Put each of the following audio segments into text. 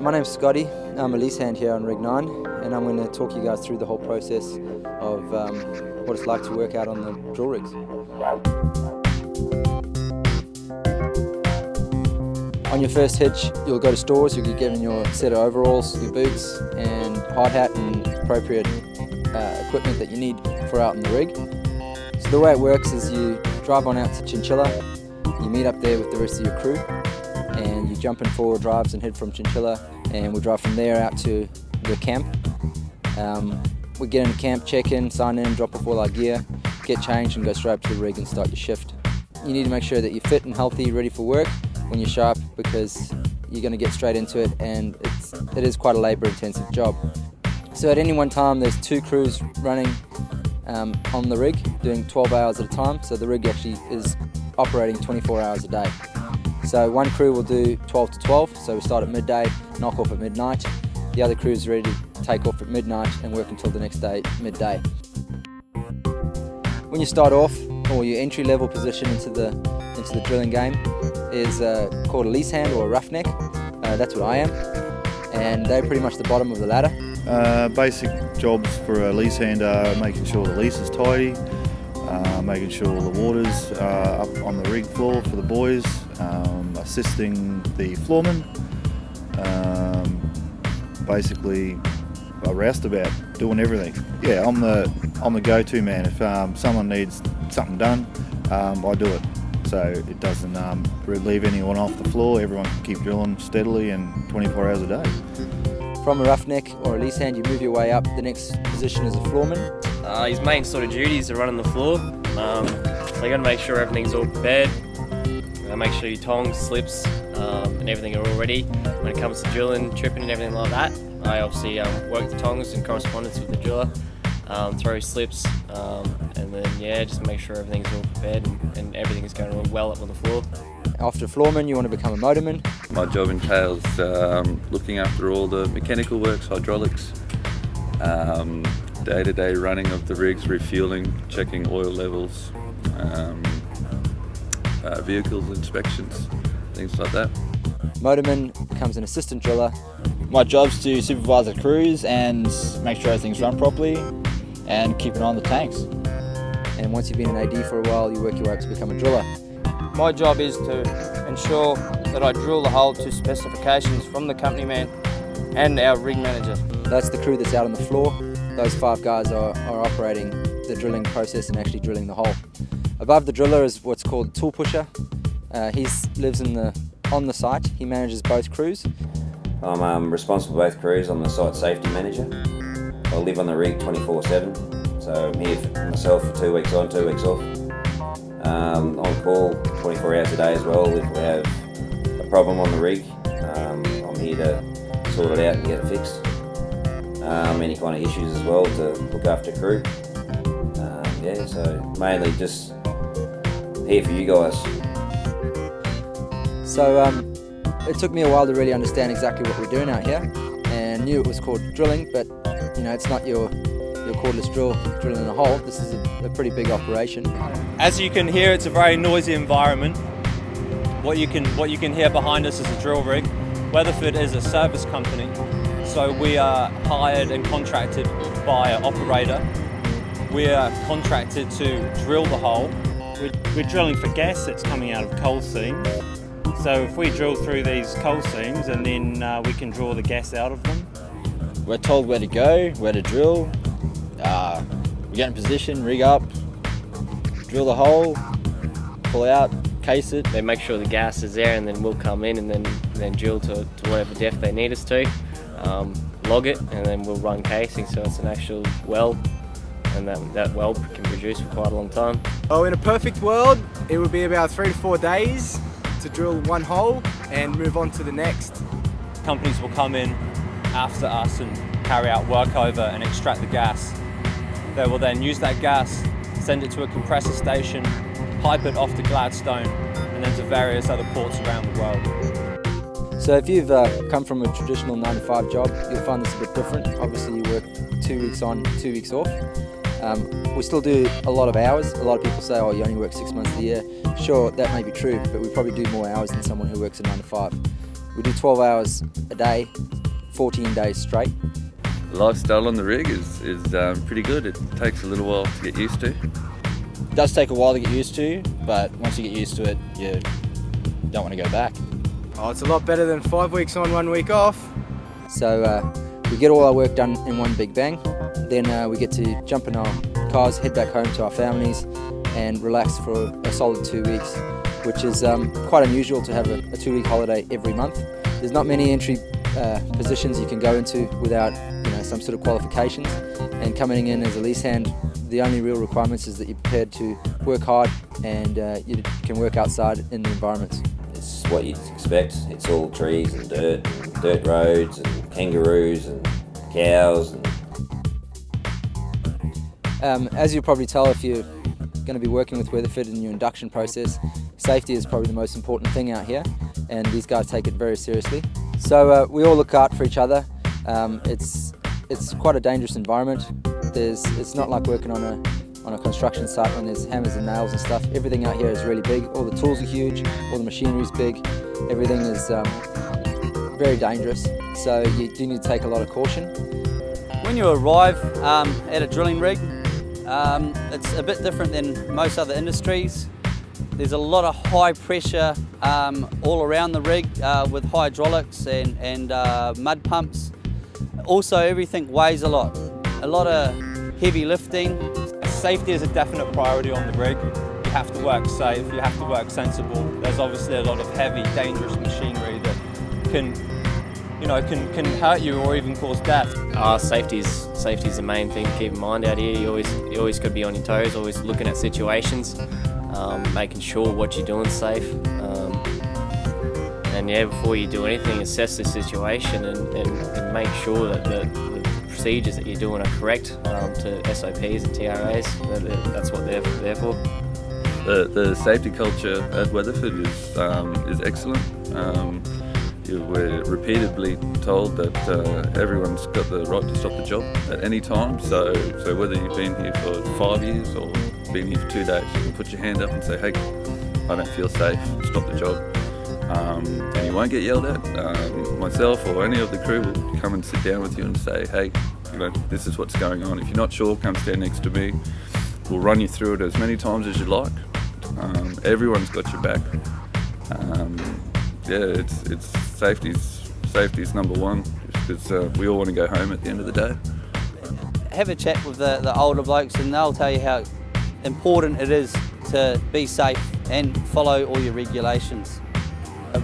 My name's Scotty. I'm a lease hand here on Rig 9, and I'm going to talk you guys through the whole process of what it's like to work out on the drill rigs. On your first hitch, you'll go to stores, you'll get given your set of overalls, your boots and hard hat and appropriate equipment that you need for out on the rig. So the way it works is you drive on out to Chinchilla, you meet up there with the rest of your crew, and you jump in 4 drives and head from Chinchilla, and we drive from there out to the camp. We get in camp, check in, sign in, drop off all our gear, get changed and go straight up to the rig and start your shift. You need to make sure that you're fit and healthy, ready for work when you're sharp, because you're going to get straight into it, and it is quite a labour intensive job. So at any one time there's 2 crews running on the rig doing 12 hours at a time, so the rig actually is operating 24 hours a day. So one crew will do 12 to 12, so we start at midday, knock off at midnight. The other crew is ready to take off at midnight and work until the next day, midday. When you start off, or your entry level position into the drilling game is called a lease hand or a roughneck. That's what I am, and they're pretty much the bottom of the ladder. Basic jobs for a lease hand are making sure the lease is tidy, making sure all the water's up on the rig floor for the boys, assisting the floorman, basically a roustabout, doing everything. Yeah, I'm the go-to man. If someone needs something done, I do it. So it doesn't relieve anyone off the floor. Everyone can keep drilling steadily and 24 hours a day. From a roughneck or a lease hand, you move your way up. The next position is a floorman. His main sort of duties are running the floor. So you got to make sure everything's all prepared. Make sure your tongs, slips, and everything are all ready. When it comes to drilling, tripping and everything like that, I obviously work the tongs in correspondence with the driller, throw slips, and then just make sure everything's all prepared and everything is going well up on the floor. After floorman, you want to become a motorman. My job entails looking after all the mechanical works, hydraulics, day-to-day running of the rigs, refueling, checking oil levels, vehicles inspections, things like that. Motorman becomes an assistant driller. My job's to supervise the crews and make sure everything's run properly and keep an eye on the tanks. And once you've been an AD for a while, you work your way up to become a driller. My job is to ensure that I drill the hole to specifications from the company man and our rig manager. That's the crew that's out on the floor. Those 5 guys are operating the drilling process and actually drilling the hole. Above the driller is what's called a tool pusher. He lives on the site. He manages both crews. I'm responsible for both crews. I'm the site safety manager. I live on the rig 24/7, so I'm here for myself for 2 weeks on, 2 weeks off. On call 24 hours a day as well. If we have a problem on the rig, I'm here to sort it out and get it fixed. Any kind of issues as well to look after crew. So mainly just here for you guys. So it took me a while to really understand exactly what we're doing out here, and knew it was called drilling, but it's not your cordless drilling a hole. This is a pretty big operation. As you can hear, it's a very noisy environment. What you can hear behind us is a drill rig. Weatherford is a service company, so we are hired and contracted by an operator. We are contracted to drill the hole. We're drilling for gas that's coming out of coal seams. So if we drill through these coal seams, and then we can draw the gas out of them. We're told where to go, where to drill. We get in position, rig up, drill the hole, pull out, case it. They make sure the gas is there, and then we'll come in and then drill to whatever depth they need us to, log it, and then we'll run casing so it's an actual well, and that well can produce for quite a long time. Oh, in a perfect world, it would be about 3 to 4 days to drill one hole and move on to the next. Companies will come in after us and carry out work over and extract the gas. They will then use that gas, send it to a compressor station, pipe it off to Gladstone, and then to various other ports around the world. So if you've come from a traditional 9-to-5 job, you'll find this a bit different. Obviously you work 2 weeks on, 2 weeks off. We still do a lot of hours. A lot of people say, oh, you only work 6 months a year. Sure, that may be true, but we probably do more hours than someone who works a 9 to 5. We do 12 hours a day, 14 days straight. The lifestyle on the rig is pretty good. It takes a little while to get used to. It does take a while to get used to, but once you get used to it, you don't want to go back. Oh, it's a lot better than 5 weeks on, 1 week off. So we get all our work done in one big bang. Then we get to jump in our cars, head back home to our families and relax for a solid 2 weeks, which is quite unusual to have a 2-week holiday every month. There's not many entry positions you can go into without some sort of qualifications, and coming in as a lease hand, the only real requirements is that you're prepared to work hard and you can work outside in the environments. It's what you'd expect. It's all trees and dirt roads and kangaroos and cows. As you'll probably tell if you're going to be working with Weatherford in your induction process, safety is probably the most important thing out here, and these guys take it very seriously. So we all look out for each other. It's quite a dangerous environment. It's not like working on a construction site when there's hammers and nails and stuff. Everything out here is really big. All the tools are huge, all the machinery is big. Everything is very dangerous, so you do need to take a lot of caution. When you arrive at a drilling rig, it's a bit different than most other industries. There's a lot of high pressure all around the rig with hydraulics and mud pumps. Also, everything weighs a lot of heavy lifting. Safety is a definite priority on the rig. You have to work safe, you have to work sensible. There's obviously a lot of heavy, dangerous machinery that can hurt you or even cause death. Safety's the main thing to keep in mind out here. You always got to be on your toes, always looking at situations, making sure what you're doing is safe. And yeah, before you do anything, assess the situation and make sure that the procedures that you're doing are correct to SOPs and TRAs. That's what they're there for. The safety culture at Weatherford is excellent. We're repeatedly told that everyone's got the right to stop the job at any time. So whether you've been here for 5 years or been here for 2 days, you can put your hand up and say, hey, I don't feel safe, stop the job. And you won't get yelled at. Myself or any of the crew will come and sit down with you and say, hey, this is what's going on. If you're not sure, come stand next to me. We'll run you through it as many times as you like. Everyone's got your back. It's safety's number one, because we all want to go home at the end of the day. Have a chat with the older blokes and they'll tell you how important it is to be safe and follow all your regulations.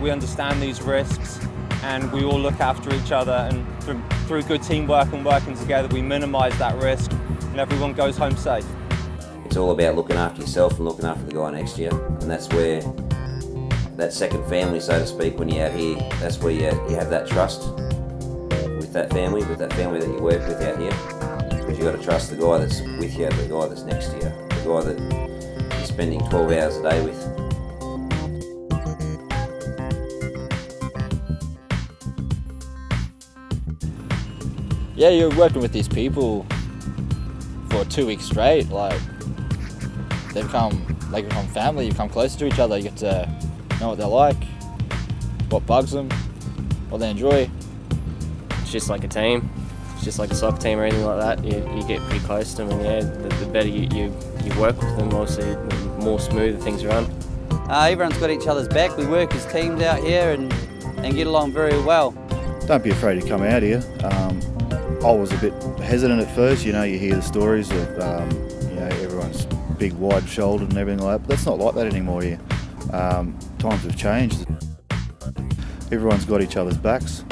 We understand these risks and we all look after each other, and through good teamwork and working together we minimise that risk and everyone goes home safe. It's all about looking after yourself and looking after the guy next to you, and that's where that second family, so to speak, when you're out here, that's where you have that trust with that family that you work with out here, because you've got to trust the guy that's with you, the guy that's next to you, the guy that you're spending 12 hours a day with. Yeah, you're working with these people for 2 weeks straight. Like, they become family. You become closer to each other. You get to know what they're like, what bugs them, what they enjoy. It's just like a team. It's just like a soccer team or anything like that. You get pretty close to them, and yeah, the better you work with them, obviously, the more smooth things run. Everyone's got each other's back. We work as teams out here and get along very well. Don't be afraid to come out here. I was a bit hesitant at first. You hear the stories of everyone's big, wide-shouldered and everything like that, but that's not like that anymore here. Times have changed. Everyone's got each other's backs,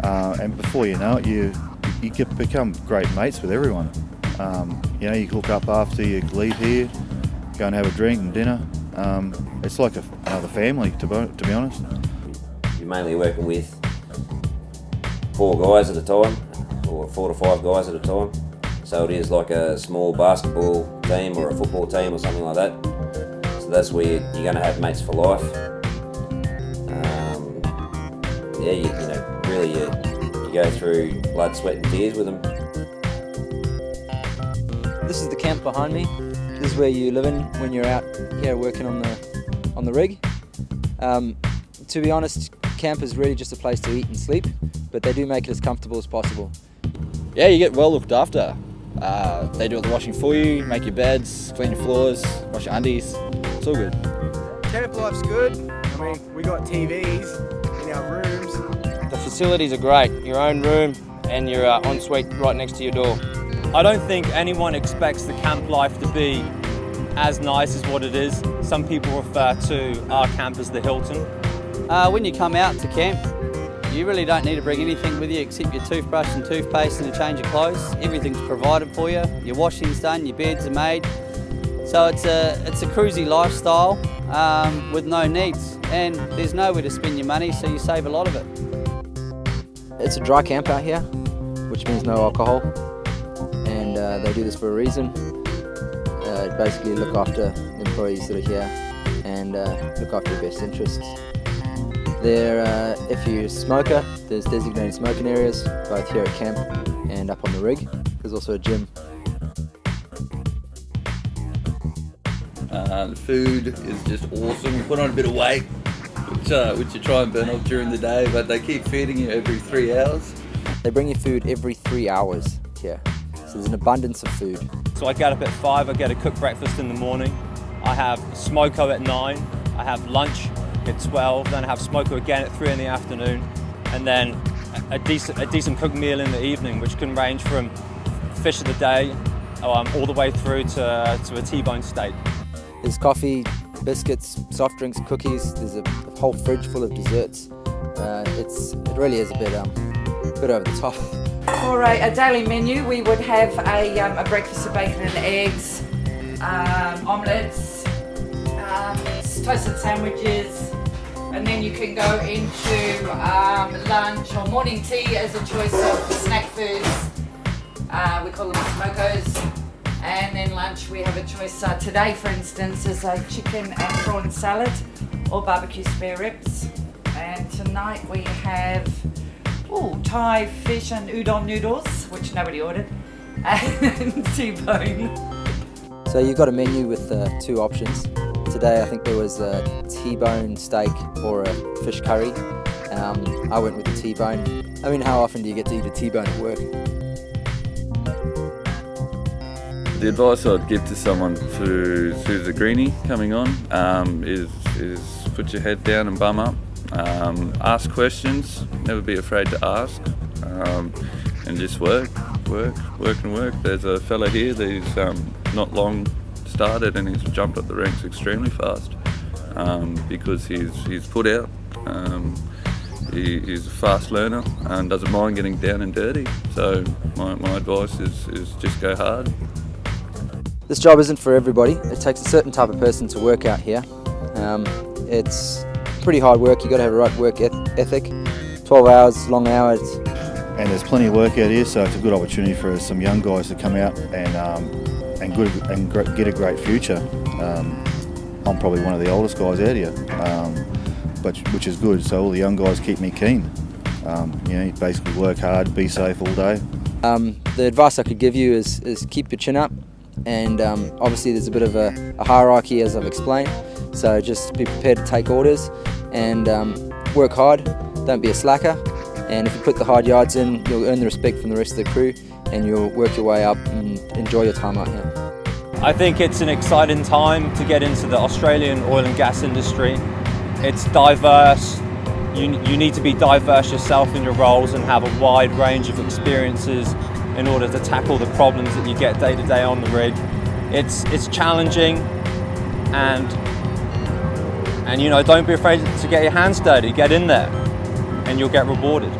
and before you know it, you become great mates with everyone. You hook up after you leave here, go and have a drink and dinner. It's like another family, to be honest. You're mainly working with 4 guys at a time, or 4 to 5 guys at a time. So it is like a small basketball team or a football team or something like that. So that's where you're going to have mates for life. You go through blood, sweat and tears with them. This is the camp behind me. This is where you live in when you're out here working on the rig. To be honest, camp is really just a place to eat and sleep, but they do make it as comfortable as possible. Yeah, you get well looked after. They do all the washing for you, make your beds, clean your floors, wash your undies. It's all good. Camp life's good. I mean, we got TVs in our rooms. The facilities are great. Your own room and your ensuite right next to your door. I don't think anyone expects the camp life to be as nice as what it is. Some people refer to our camp as the Hilton. When you come out to camp, you really don't need to bring anything with you except your toothbrush and toothpaste and a change of clothes. Everything's provided for you. Your washing's done, your beds are made. So it's a cruisy lifestyle with no needs, and there's nowhere to spend your money, so you save a lot of it. It's a dry camp out here, which means no alcohol, and they do this for a reason. Basically look after the employees that are here and look after your best interests. If you're a smoker, there's designated smoking areas, both here at camp and up on the rig. There's also a gym. The food is just awesome. You put on a bit of weight, which you try and burn off during the day, but they keep feeding you every 3 hours. They bring you food every 3 hours here, so there's an abundance of food. So I get up at 5, I get a cooked breakfast in the morning. I have smoko at 9, I have lunch at 12, then I have smoko again at 3 in the afternoon, and then a decent cooked meal in the evening, which can range from fish of the day all the way through to a T-bone steak. There's coffee, biscuits, soft drinks, cookies. There's a whole fridge full of desserts. It really is a bit over the top. For a daily menu, we would have a breakfast of bacon and eggs, omelettes, toasted sandwiches, and then you can go into lunch or morning tea as a choice of snack foods. We call them smokos. And then lunch, we have a choice. Today, for instance, is a chicken and prawn salad or barbecue spare ribs. And tonight we have Thai fish and udon noodles, which nobody ordered, and T-bone. So you've got a menu with 2 options. Today I think there was a T-bone steak or a fish curry. I went with the T-bone. I mean, how often do you get to eat a T-bone at work? The advice I'd give to someone who's a greenie coming on is put your head down and bum up. Ask questions, never be afraid to ask, and just work. There's a fella here that's not long started and he's jumped up the ranks extremely fast because he's put out. He's a fast learner and doesn't mind getting down and dirty. So my advice is just go hard. This job isn't for everybody. It takes a certain type of person to work out here. It's pretty hard work. You've got to have a right work ethic. 12 hours, long hours. And there's plenty of work out here, so it's a good opportunity for some young guys to come out and get a great future. I'm probably one of the oldest guys out here, which is good. So all the young guys keep me keen. You basically work hard, be safe all day. The advice I could give you is keep your chin up. And obviously there's a bit of a hierarchy, as I've explained, so just be prepared to take orders and work hard, don't be a slacker, and if you put the hard yards in, you'll earn the respect from the rest of the crew and you'll work your way up and enjoy your time out here. I think it's an exciting time to get into the Australian oil and gas industry. It's diverse. You need to be diverse yourself in your roles and have a wide range of experiences in order to tackle the problems that you get day to day on the rig. It's challenging, and don't be afraid to get your hands dirty. Get in there and you'll get rewarded.